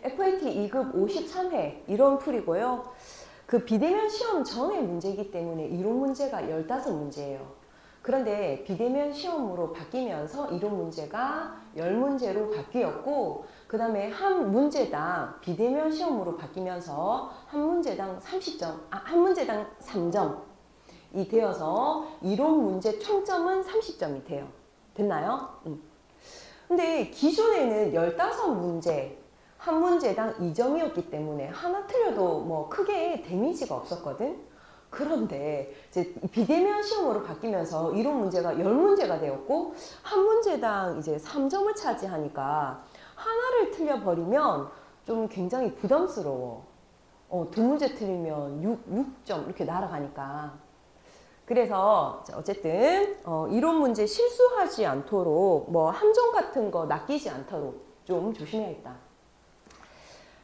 FAT 2급 53회 이론 풀이고요. 그 비대면 시험 전의 문제이기 때문에 이론 문제가 15문제예요. 그런데 비대면 시험으로 바뀌면서 이론 문제가 10문제로 바뀌었고, 그 다음에 한 문제당 비대면 시험으로 바뀌면서 한 문제당 30점, 한 문제당 3점이 되어서 이론 문제 총점은 30점이 돼요. 됐나요? 근데 기존에는 15문제, 한 문제당 2점이었기 때문에 하나 틀려도 뭐 크게 데미지가 없었거든? 그런데 이제 비대면 시험으로 바뀌면서 이론 문제가 10문제가 되었고, 한 문제당 이제 3점을 차지하니까 하나를 틀려버리면 좀 굉장히 부담스러워. 두 문제 틀리면 6점 이렇게 날아가니까. 그래서 어쨌든 이론 문제 실수하지 않도록 뭐 함정 같은 거 낚이지 않도록 좀 조심해야겠다.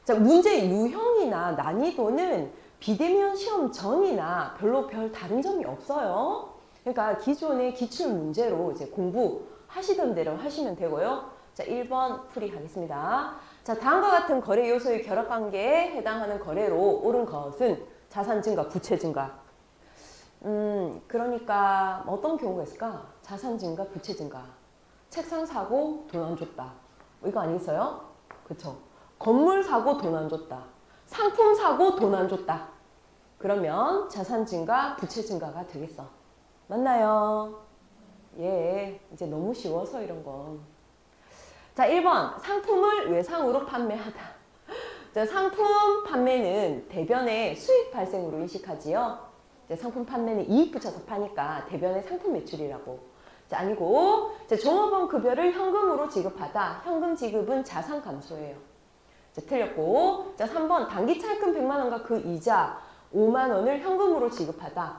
자, 문제 유형이나 난이도는 비대면 시험 전이나 별로 별 다른 점이 없어요. 그러니까 기존의 기출 문제로 이제 공부하시던 대로 하시면 되고요. 자, 1번 풀이하겠습니다. 자, 다음과 같은 거래 요소의 결합 관계에 해당하는 거래로 옳은 것은 자산 증가, 부채 증가. 그러니까 어떤 경우가 있을까? 자산 증가, 부채 증가. 책상 사고 돈 안 줬다. 이거 아니겠어요? 그쵸? 건물 사고 돈 안 줬다. 상품 사고 돈 안 줬다. 그러면 자산 증가, 부채 증가가 되겠어. 맞나요? 예, 이제 너무 쉬워서 이런 건. 자, 1번 상품을 외상으로 판매하다. 자, 상품 판매는 대변의 수익 발생으로 인식하지요. 상품 판매는 이익 붙여서 파니까 대변의 상품 매출이라고. 자, 아니고 종업원 급여를 현금으로 지급하다. 현금 지급은 자산 감소예요. 자, 틀렸고. 자, 3번 단기 차입금 100만 원과 그 이자 5만 원을 현금으로 지급하다.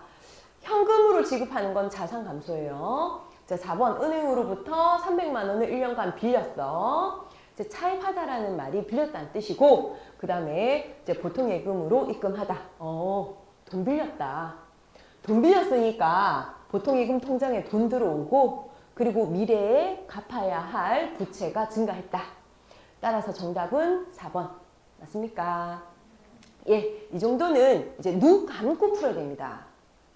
현금으로 지급하는 건 자산 감소예요. 자, 4번 은행으로부터 300만 원을 1년간 빌렸어. 이제 차입하다라는 말이 빌렸다는 뜻이고, 그 다음에 이제 보통 예금으로 입금하다. 돈 빌렸다. 돈 빌렸으니까 보통 예금 통장에 돈 들어오고, 그리고 미래에 갚아야 할 부채가 증가했다. 따라서 정답은 4번. 맞습니까? 예, 이 정도는 이제 눈 감고 풀어야 됩니다.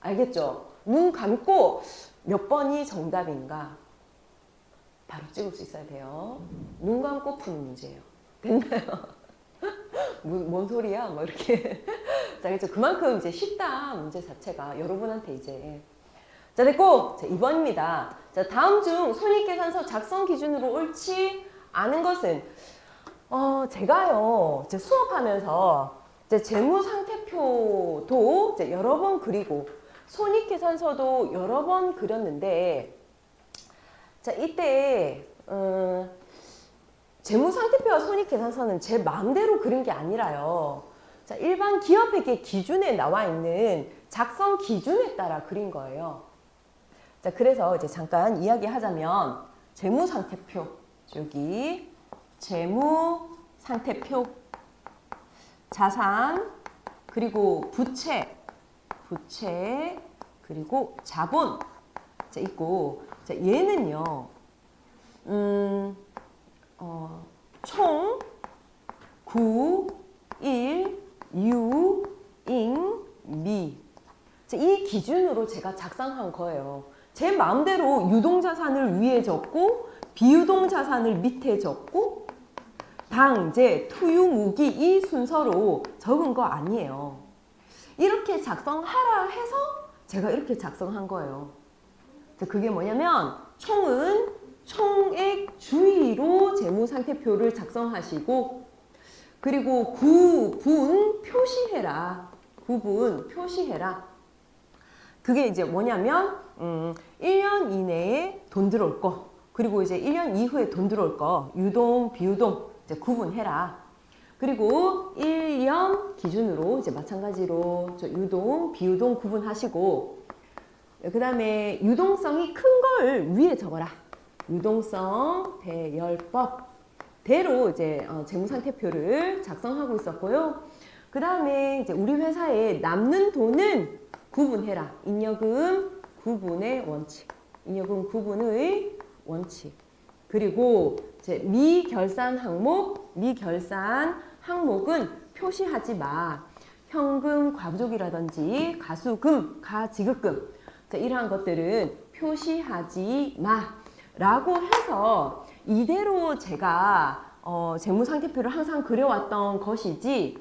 알겠죠? 눈 감고 몇 번이 정답인가? 바로 찍을 수 있어야 돼요. 눈 감고 푸는 문제예요. 됐나요? 뭔 소리야? 뭐 이렇게. 자, 그렇죠. 그만큼 이제 쉽다, 문제 자체가. 여러분한테 이제. 자, 됐고. 자, 2번입니다. 자, 다음 중 손익계산서 작성 기준으로 옳지 않은 것은, 제가요, 이제 수업하면서 이제 재무상태표도 이제 여러 번 그리고, 손익계산서도 여러 번 그렸는데, 자, 이때, 재무상태표와 손익계산서는 제 마음대로 그린 게 아니라요. 자, 일반 기업회계 기준에 나와 있는 작성 기준에 따라 그린 거예요. 자, 그래서 이제 잠깐 이야기하자면, 재무상태표. 여기, 재무상태표. 자산, 그리고 부채, 그리고 자본. 자, 있고, 자, 얘는요, 총, 구, 일, 유, 잉, 미. 자, 이 기준으로 제가 작성한 거예요. 제 마음대로 유동자산을 위에 적고, 비유동자산을 밑에 적고, 당제, 투유, 무기 이 순서로 적은 거 아니에요. 이렇게 작성하라 해서 제가 이렇게 작성한 거예요. 그게 뭐냐면 총은 총액 주의로 재무상태표를 작성하시고, 그리고 구분 표시해라. 구분 표시해라. 그게 이제 뭐냐면 1년 이내에 돈 들어올 거, 그리고 이제 1년 이후에 돈 들어올 거, 유동, 비유동 이제 구분해라. 그리고 1년 기준으로 이제 마찬가지로 유동, 비유동 구분하시고, 그 다음에 유동성이 큰 걸 위에 적어라. 유동성 대열법 대로 이제 재무상태표를 작성하고 있었고요. 그 다음에 이제 우리 회사에 남는 돈은 구분해라. 잉여금 구분의 원칙. 잉여금 구분의 원칙. 그리고 이제 미결산 항목은 표시하지 마. 현금, 과부족이라든지 가수금, 가지급금. 자, 이러한 것들은 표시하지 마. 라고 해서 이대로 제가 재무상태표를 항상 그려왔던 것이지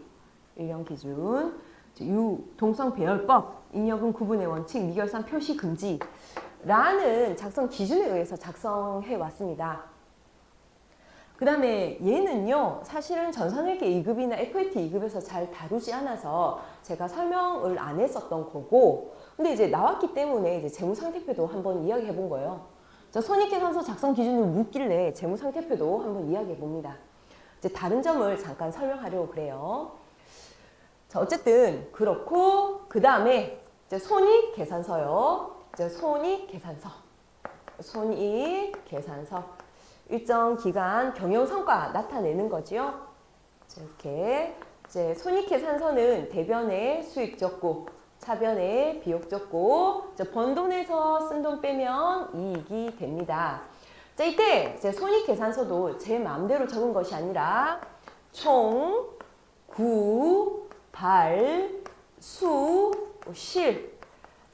1년 기준 유동성배열법, 잉여금 구분의 원칙, 미결산 표시 금지라는 작성 기준에 의해서 작성해 왔습니다. 그 다음에 얘는요, 사실은 전산회계 2급이나 FAT 2급에서 잘 다루지 않아서 제가 설명을 안 했었던 거고, 근데 이제 나왔기 때문에 이제 재무상태표도 한번 이야기해 본 거예요. 자, 손익계산서 작성 기준을 묻길래 재무상태표도 한번 이야기해 봅니다. 이제 다른 점을 잠깐 설명하려고 그래요. 자, 어쨌든 그렇고, 그 다음에 이제 손익계산서요. 이제 손익계산서. 손익계산서. 일정 기간 경영 성과 나타내는 거지요. 이렇게 이제 손익계산서는 대변에 수익 적고 차변에 비용 적고 번 돈에서 쓴 돈 빼면 이익이 됩니다. 자, 이때 이제 손익계산서도 제 마음대로 적은 것이 아니라 총, 구, 발, 수, 실.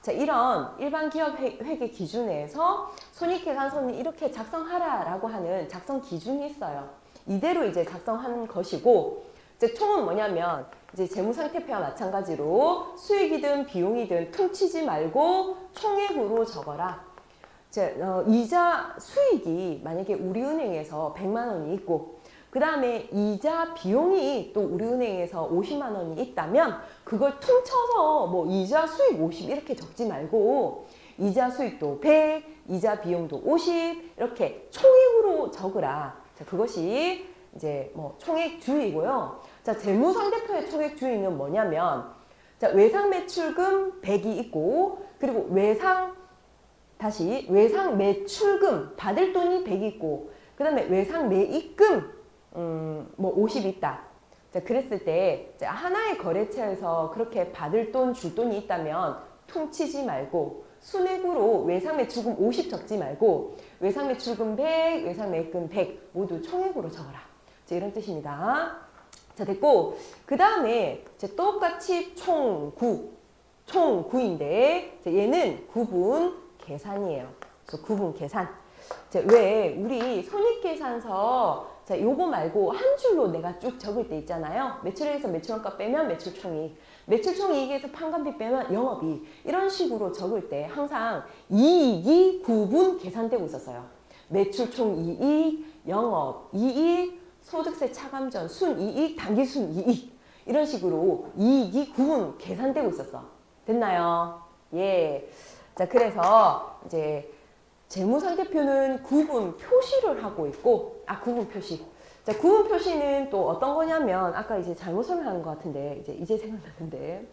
자, 이런 일반 기업 회계 기준에서 손익계산서는 이렇게 작성하라라고 하는 작성 기준이 있어요. 이대로 이제 작성하는 것이고, 이제 총은 뭐냐면 이제 재무상태표와 마찬가지로 수익이든 비용이든 퉁치지 말고 총액으로 적어라. 이자 수익이 만약에 우리은행에서 100만 원이 있고, 그 다음에 이자 비용이 또 우리은행에서 50만 원이 있다면 그걸 퉁쳐서 뭐 이자 수익 50 이렇게 적지 말고 이자 수익도 100, 이자 비용도 50 이렇게 총액으로 적으라. 자, 그것이 이제 뭐 총액주의고요. 자, 재무상태표의 총액주의는 뭐냐면, 자, 외상 매출금 100이 있고, 그리고 외상 매출금 받을 돈이 100이 있고, 그 다음에 외상 매입금 뭐 50 있다. 자, 그랬을 때 하나의 거래처에서 그렇게 받을 돈, 줄 돈이 있다면 퉁치지 말고 순액으로 외상 매출금 50 적지 말고 외상 매출금 100, 외상 매입금 100 모두 총액으로 적어라. 자, 이런 뜻입니다. 자, 됐고, 그 다음에 똑같이 총구인데 얘는 구분 계산이에요. 그래서 구분 계산. 자, 왜 우리 손익계산서 자, 요거 말고 한 줄로 내가 쭉 적을 때 있잖아요. 매출액에서 매출원가 빼면 매출총이익, 매출총이익에서 판관비 빼면 영업이익, 이런 식으로 적을 때 항상 이익이 구분 계산되고 있었어요. 매출총이익, 영업이익, 소득세 차감전 순이익, 당기순이익, 이런 식으로 이익이 구분 계산되고 있었어. 됐나요? 예. 자, 그래서 이제 재무상태표는 구분 표시를 하고 있고, 구분 표시. 자, 구분 표시는 또 어떤 거냐면, 아까 이제 잘못 설명한 것 같은데, 이제 생각나는데.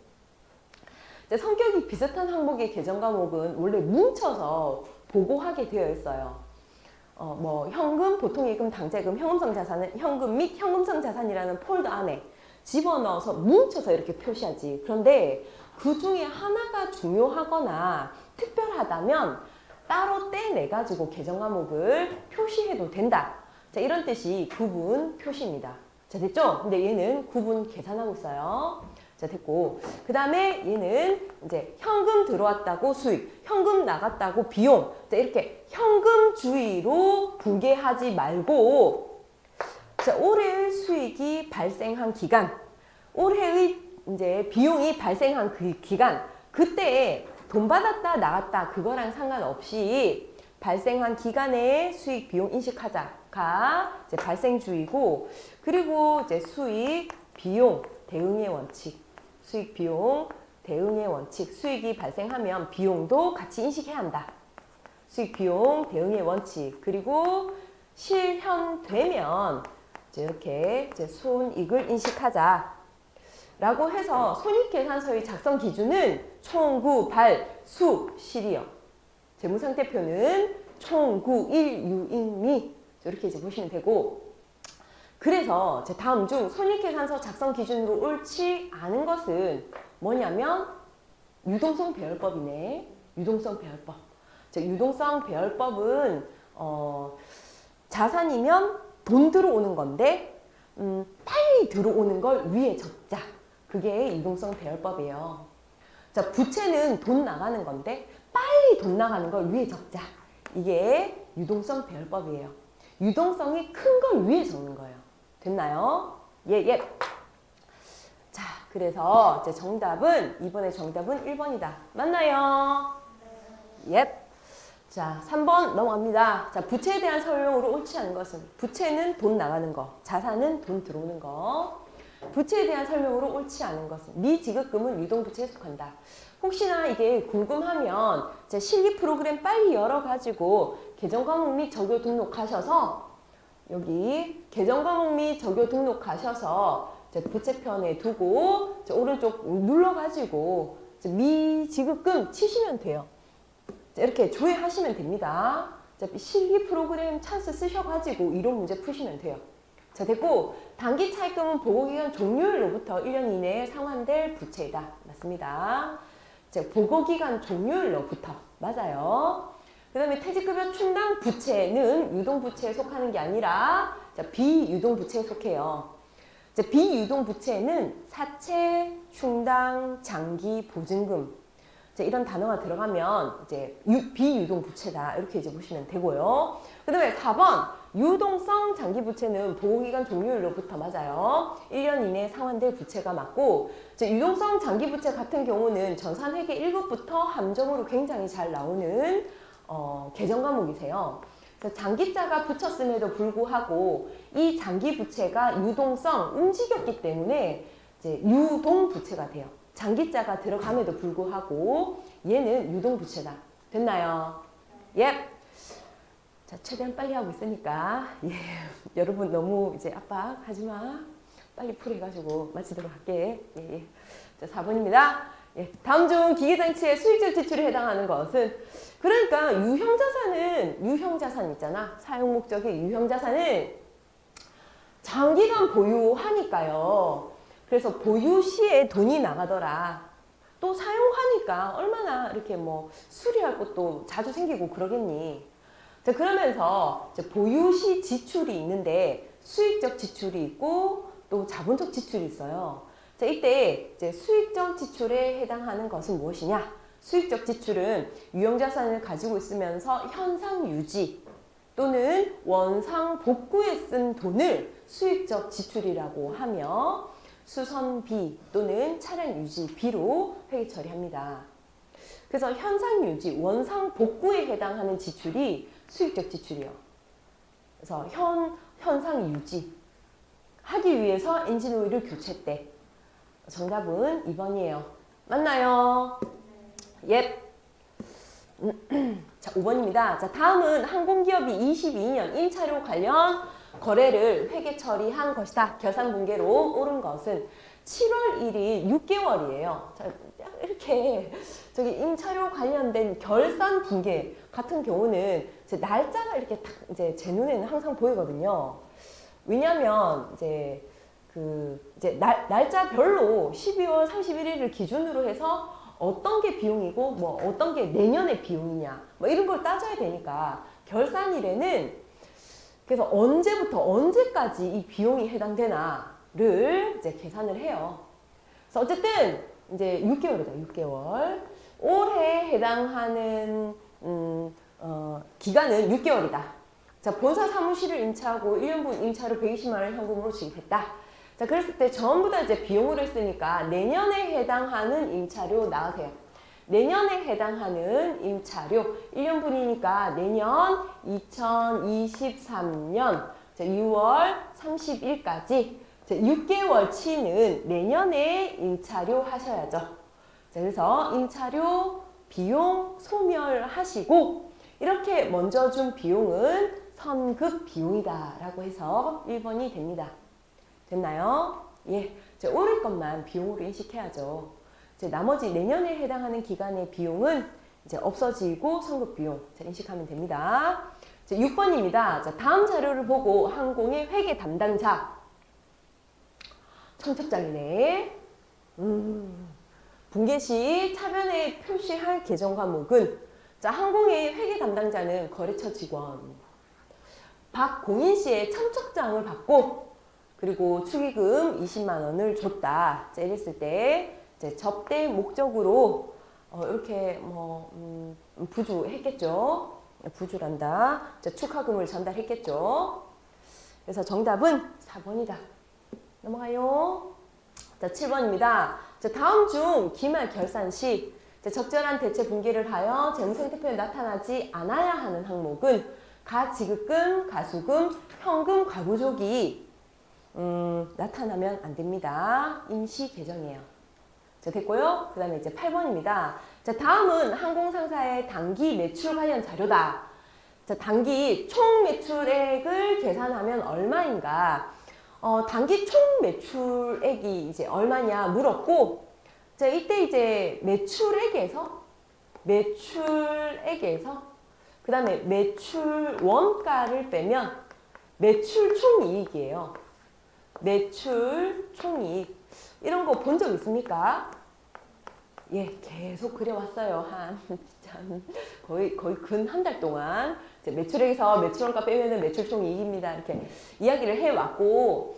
성격이 비슷한 항목의 계정 과목은 원래 뭉쳐서 보고하게 되어 있어요. 뭐, 현금, 보통예금, 당재금, 현금성 자산은 현금 및 현금성 자산이라는 폴더 안에 집어넣어서 뭉쳐서 이렇게 표시하지. 그런데 그 중에 하나가 중요하거나 특별하다면 따로 떼내가지고 계정 과목을 표시해도 된다. 자, 이런 뜻이 구분 표시입니다. 자, 됐죠? 근데 얘는 구분 계산하고 있어요. 자, 됐고. 그 다음에 얘는 이제 현금 들어왔다고 수익, 현금 나갔다고 비용. 자, 이렇게 현금주의로 분개하지 말고, 자, 올해의 수익이 발생한 기간, 올해의 이제 비용이 발생한 그 기간, 그때에 돈 받았다 나갔다 그거랑 상관없이 발생한 기간에 수익 비용 인식하자가 이제 발생주의고, 그리고 이제 수익 비용 대응의 원칙, 수익 비용 대응의 원칙, 수익이 발생하면 비용도 같이 인식해야 한다. 수익 비용 대응의 원칙, 그리고 실현되면 이제 이렇게 이제 손익을 인식하자. 라고 해서 손익계산서의 작성 기준은 총, 구, 발, 수, 실이요. 재무상태표는 총, 구, 일, 유, 인, 미. 이렇게 이제 보시면 되고. 그래서 다음 중 손익계산서 작성 기준으로 옳지 않은 것은 뭐냐면 유동성 배열법이네. 유동성 배열법. 유동성 배열법은 자산이면 돈 들어오는 건데 빨리 들어오는 걸 위에 적자. 그게 유동성 배열법이에요. 자, 부채는 돈 나가는 건데 빨리 돈 나가는 걸 위에 적자. 이게 유동성 배열법이에요. 유동성이 큰 걸 위에 적는 거예요. 됐나요? 예, 예. 자, 그래서 이제 이번에 정답은 1번이다. 맞나요? 예. 자, 3번 넘어갑니다. 자, 부채에 대한 설명으로 옳지 않은 것은 부채는 돈 나가는 거, 자산은 돈 들어오는 거. 부채에 대한 설명으로 옳지 않은 것은 미지급금은 유동부채에 속한다. 혹시나 이게 궁금하면 제 실기 프로그램 빨리 열어가지고 계정과목 및 적요 등록하셔서 여기 계정과목 및 적요 등록하셔서 부채편에 두고 오른쪽 눌러가지고 미지급금 치시면 돼요. 이렇게 조회하시면 됩니다. 실기 프로그램 찬스 쓰셔가지고 이론 문제 푸시면 돼요. 자, 됐고 단기 차입금은 보고기간 종료일로부터 1년 이내에 상환될 부채이다. 맞습니다. 보고기간 종료일로부터 맞아요. 그 다음에 퇴직급여 충당 부채는 유동부채에 속하는 게 아니라 비유동부채에 속해요. 비유동부채는 사채, 충당, 장기, 보증금 이런 단어가 들어가면 비유동부채다 이렇게 보시면 되고요. 그 다음에 4번 유동성 장기부채는 보호기간 종료일로부터 맞아요. 1년 이내에 상환될 부채가 맞고 유동성 장기부채 같은 경우는 전산회계 1급부터 함정으로 굉장히 잘 나오는 계정 과목이세요. 장기자가 붙였음에도 불구하고 이 장기부채가 유동성 움직였기 때문에 유동부채가 돼요. 장기자가 들어감에도 불구하고 얘는 유동부채다. 됐나요? 예. 자, 최대한 빨리 하고 있으니까 예. 여러분 너무 이제 압박하지 마. 빨리 풀어가지고 마치도록 할게. 예, 예. 자, 4번입니다. 예. 다음 중 기계장치의 수익적 지출에 해당하는 것은 그러니까 유형자산 있잖아. 사용 목적의 유형자산은 장기간 보유하니까요. 그래서 보유 시에 돈이 나가더라. 또 사용하니까 얼마나 이렇게 수리할 것도 자주 생기고 그러겠니. 자, 그러면서 보유 시 지출이 있는데 수익적 지출이 있고 또 자본적 지출이 있어요. 자, 이때 수익적 지출에 해당하는 것은 무엇이냐? 수익적 지출은 유형자산을 가지고 있으면서 현상 유지 또는 원상 복구에 쓴 돈을 수익적 지출이라고 하며 수선비 또는 차량 유지비로 회계 처리합니다. 그래서 현상 유지, 원상 복구에 해당하는 지출이 수익적 지출이요. 그래서 현상 유지 하기 위해서 엔진오일을 교체했대. 정답은 2번이에요. 맞나요? 예. 자, 5번입니다. 자, 다음은 항공기업이 22년 임차료 관련 거래를 회계 처리한 것이다. 결산분계로 옳은 것은 7월 1일 6개월이에요. 자, 이렇게 임차료 관련된 결산분계 같은 경우는 날짜가 이렇게 딱 제 눈에는 항상 보이거든요. 왜냐하면 날짜별로 12월 31일을 기준으로 해서 어떤 게 비용이고 어떤 게 내년의 비용이냐 이런 걸 따져야 되니까 결산일에는 그래서 언제부터 언제까지 이 비용이 해당되나를 계산을 해요. 그래서 어쨌든 6개월이다. 6개월. 올해 해당하는 기간은 6개월이다. 자, 본사 사무실을 임차하고 1년분 임차료 120만 원을 현금으로 지급했다. 자, 그랬을 때 전부 다 비용으로 했으니까 내년에 해당하는 임차료 나가세요. 내년에 해당하는 임차료 1년분이니까 내년 2023년 6월 30일까지 6개월치는 내년에 임차료 하셔야죠. 자, 그래서 임차료 비용 소멸하시고 이렇게 먼저 준 비용은 선급 비용이다 라고 해서 1번이 됩니다. 됐나요? 예, 오를 것만 비용으로 인식해야죠. 나머지 내년에 해당하는 기간의 비용은 없어지고 선급 비용 인식하면 됩니다. 6번입니다. 자, 다음 자료를 보고 항공의 회계 담당자 청첩장이네. 분계 시 차변에 표시할 계정 과목은 자, 항공의 회계 담당자는 거래처 직원 박공인 씨의 청첩장을 받고 그리고 축의금 20만 원을 줬다. 자, 이랬을 때 이제 접대 목적으로 이렇게 부주했겠죠. 부주란다. 자, 축하금을 전달했겠죠. 그래서 정답은 4번이다. 넘어가요. 자, 7번입니다. 자, 다음 중 기말 결산 시 적절한 대체 분기를 하여 재무상태표에 나타나지 않아야 하는 항목은 가지급금, 가수금, 현금 과부족이 나타나면 안 됩니다. 임시 개정이에요. 자, 됐고요. 그 다음에 이제 8번입니다. 자, 다음은 항공상사의 단기 매출 관련 자료다. 자, 단기 총 매출액을 계산하면 얼마인가? 단기 총 매출액이 이제 얼마냐 물었고, 자, 이때 이제 매출액에서 그 다음에 매출 원가를 빼면 매출 총이익이에요. 매출 총이익. 이런 거 본 적 있습니까? 예, 계속 그려왔어요. 거의 근 한 달 동안. 매출액에서 매출원가 빼면은 매출 총이익입니다. 이렇게 이야기를 해왔고,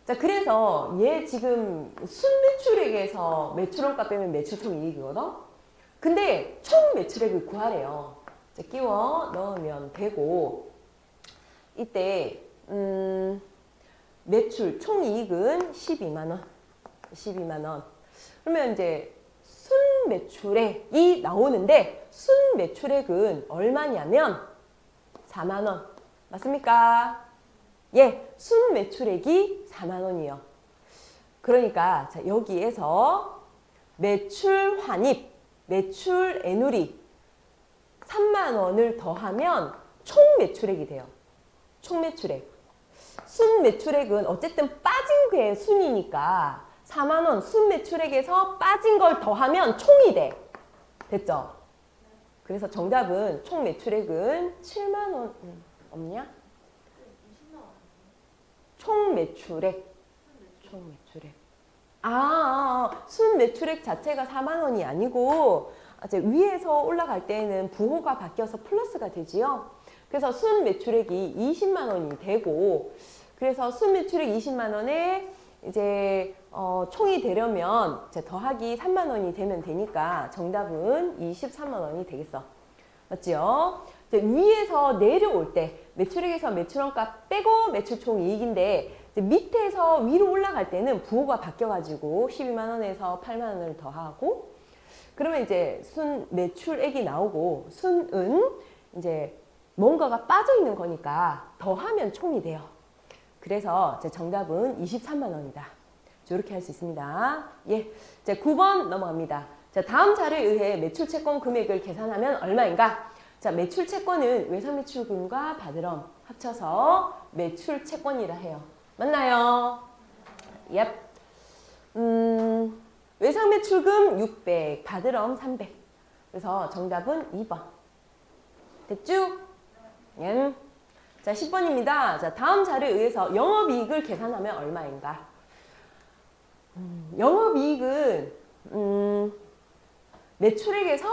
자, 그래서 얘 지금 순매출액에서 매출원가 빼면 매출 총이익이거든? 근데 총 매출액을 구하래요. 자, 끼워 넣으면 되고, 이때, 매출 총이익은 12만원. 12만원. 그러면 이제 순매출액이 나오는데, 순매출액은 얼마냐면 4만원. 맞습니까? 예, 순매출액이 4만원이에요. 그러니까 자, 여기에서 매출 환입, 매출 애누리 3만원을 더하면 총 매출액이 돼요. 총 매출액. 순매출액은 어쨌든 빠진 게 순이니까 4만원 순매출액에서 빠진 걸 더하면 총이 돼. 됐죠? 그래서 정답은 총 매출액은 7만원. 없냐? 총 매출액. 순매출액 자체가 4만원이 아니고 이제 위에서 올라갈 때는 부호가 바뀌어서 플러스가 되지요. 그래서 순매출액이 20만원이 되고, 그래서 순매출액 20만원에 이제 총이 되려면 이제 더하기 3만원이 되면 되니까 정답은 23만원이 되겠어. 맞지요? 이제 위에서 내려올 때 매출액에서 매출원가 빼고 매출총 이익인데, 이제 밑에서 위로 올라갈 때는 부호가 바뀌어가지고 12만원에서 8만원을 더하고, 그러면 이제 순 매출액이 나오고, 순은 이제 뭔가가 빠져 있는 거니까 더하면 총이 돼요. 그래서 제 정답은 23만원이다. 이렇게 할 수 있습니다. 예. 자, 9번 넘어갑니다. 자, 다음 자료에 의해 매출 채권 금액을 계산하면 얼마인가? 자, 매출 채권은 외상 매출금과 바드럼 합쳐서 매출 채권이라 해요. 맞나요? 예. 외상 매출금 600, 바드럼 300. 그래서 정답은 2번. 됐죠? 예. 자, 10번입니다. 자, 다음 자료에 의해서 영업이익을 계산하면 얼마인가? 영업이익은 매출액에서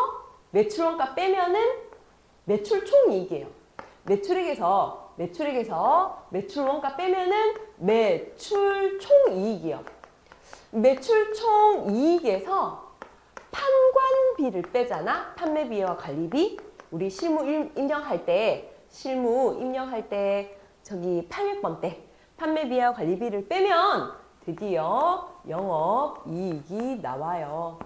매출원가 빼면은 매출 총이익이에요. 매출액에서 매출원가 빼면은 매출 총이익이요. 매출 총이익에서 판관비를 빼잖아. 판매비와 관리비. 우리 실무 임명할 때 저기 800번 때 판매비와 관리비를 빼면 드디어 영업이익이 나와요.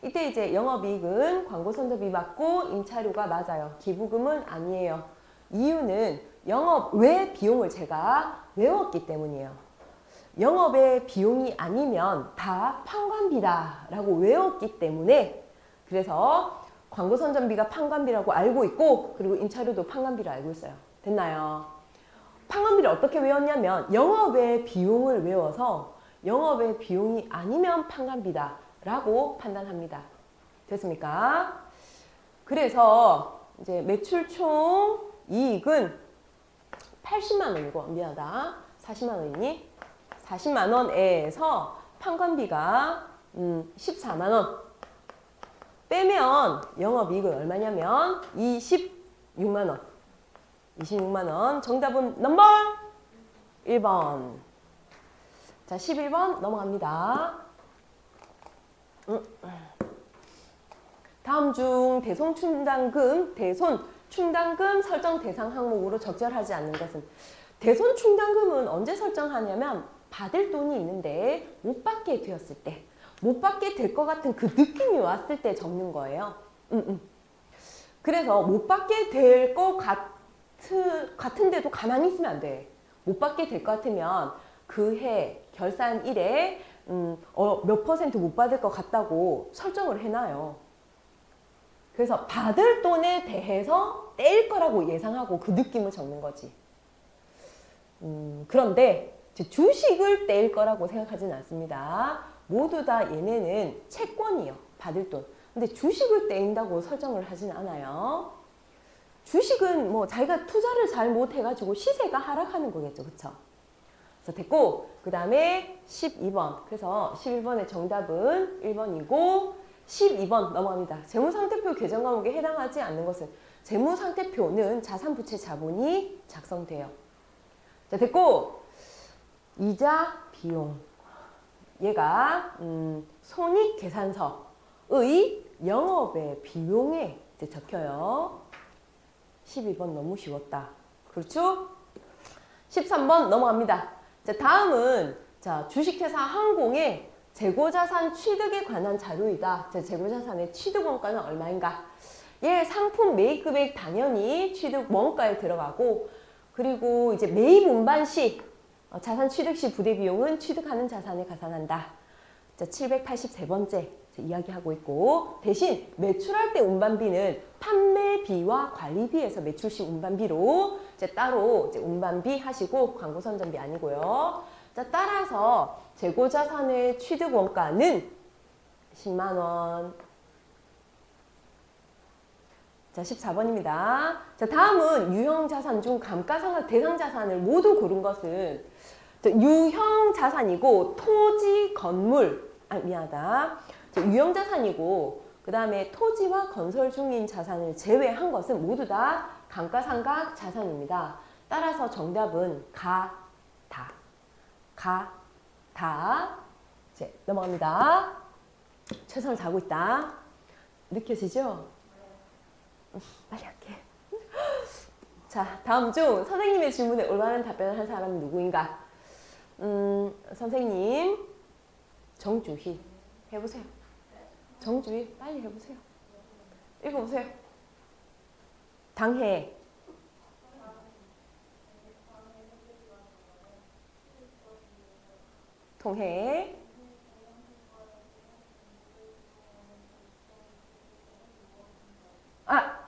이때 이제 영업이익은 광고 선도비 받고 임차료가 맞아요. 기부금은 아니에요. 이유는 영업 외 비용을 제가 외웠기 때문이에요. 영업의 비용이 아니면 다 판관비다라고 외웠기 때문에, 그래서 광고 선전비가 판관비라고 알고 있고, 그리고 임차료도 판관비를 알고 있어요. 됐나요? 판관비를 어떻게 외웠냐면 영업의 비용을 외워서 영업의 비용이 아니면 판관비다 라고 판단합니다. 됐습니까? 그래서 이제 매출 총 이익은 80만 원이고, 미안하다. 40만 원이니? 40만 원에서 판관비가 14만 원 빼면 영업이익은 얼마냐면 26만 원. 26만 원. 정답은 넘버 1번. 자, 11번 넘어갑니다. 다음 중 대손 충당금 설정 대상 항목으로 적절하지 않는 것은 대손 충당금은 언제 설정하냐면 받을 돈이 있는데 못 받게 되었을 때, 못 받게 될 것 같은 그 느낌이 왔을 때 적는 거예요. 그래서 못 받게 될 것 같은데도 가만히 있으면 안 돼. 못 받게 될 것 같으면 그 해 결산일에 몇 퍼센트 못 받을 것 같다고 설정을 해놔요. 그래서 받을 돈에 대해서 떼일 거라고 예상하고 그 느낌을 적는 거지. 그런데 주식을 떼일 거라고 생각하지는 않습니다. 모두 다 얘네는 채권이요. 받을 돈. 근데 주식을 떼인다고 설정을 하진 않아요. 주식은 뭐 자기가 투자를 잘 못해가지고 시세가 하락하는 거겠죠. 그쵸? 그래서 됐고, 그 다음에 12번. 그래서 11번의 정답은 1번이고 12번 넘어갑니다. 재무상태표 개정 과목에 해당하지 않는 것은 재무상태표는 자산부채 자본이 작성돼요. 자, 됐고, 이자 비용. 얘가 손익계산서의 영업의 비용에 이제 적혀요. 12번 너무 쉬웠다. 그렇죠? 13번 넘어갑니다. 자, 다음은 자, 주식회사 항공의 재고자산 취득에 관한 자료이다. 자, 재고자산의 취득 원가는 얼마인가? 얘 상품 매입 금액 당연히 취득 원가에 들어가고, 그리고 이제 매입 운반 시 자산 취득 시 부대 비용은 취득하는 자산에 가산한다. 자, 783번째 이야기하고 있고, 대신 매출할 때 운반비는 판매비와 관리비에서 매출 시 운반비로 이제 따로 이제 운반비 하시고 광고 선전비 아니고요. 자, 따라서 재고자산의 취득 원가는 10만 원. 자, 14번입니다. 자, 다음은 유형자산 중 감가상각 대상자산을 모두 고른 것은 유형자산이고 토지, 건물, 미안하다. 자, 유형자산이고 그 다음에 토지와 건설 중인 자산을 제외한 것은 모두 다 감가상각 자산입니다. 따라서 정답은 다. 이제 넘어갑니다. 최선을 다하고 있다. 느껴지죠? 빨리 할게. 자, 다음 중 선생님의 질문에 올바른 답변을 한 사람은 누구인가? 선생님 정주희 해보세요. 정주희 빨리 해보세요. 읽어보세요. 당해 통해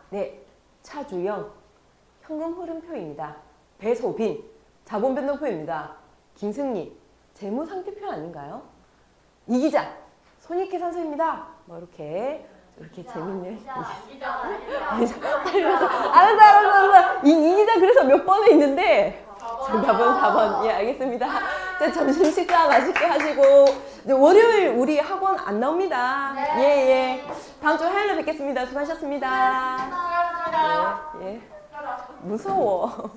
네, 차주영 현금 흐름표입니다. 배소빈 자본 변동표입니다. 김승리 재무상태표 아닌가요? 이기자 손익계산서입니다. 뭐 이렇게 재밌는 알았어. 이기자 그래서 몇 번에 있는데 정답은 4번. 예, 알겠습니다. 자, 점심 식사 맛있게 하시고 월요일 우리 학원 안 나옵니다. 예. 다음 주 화요일에 뵙겠습니다. 수고하셨습니다. 예. 무서워.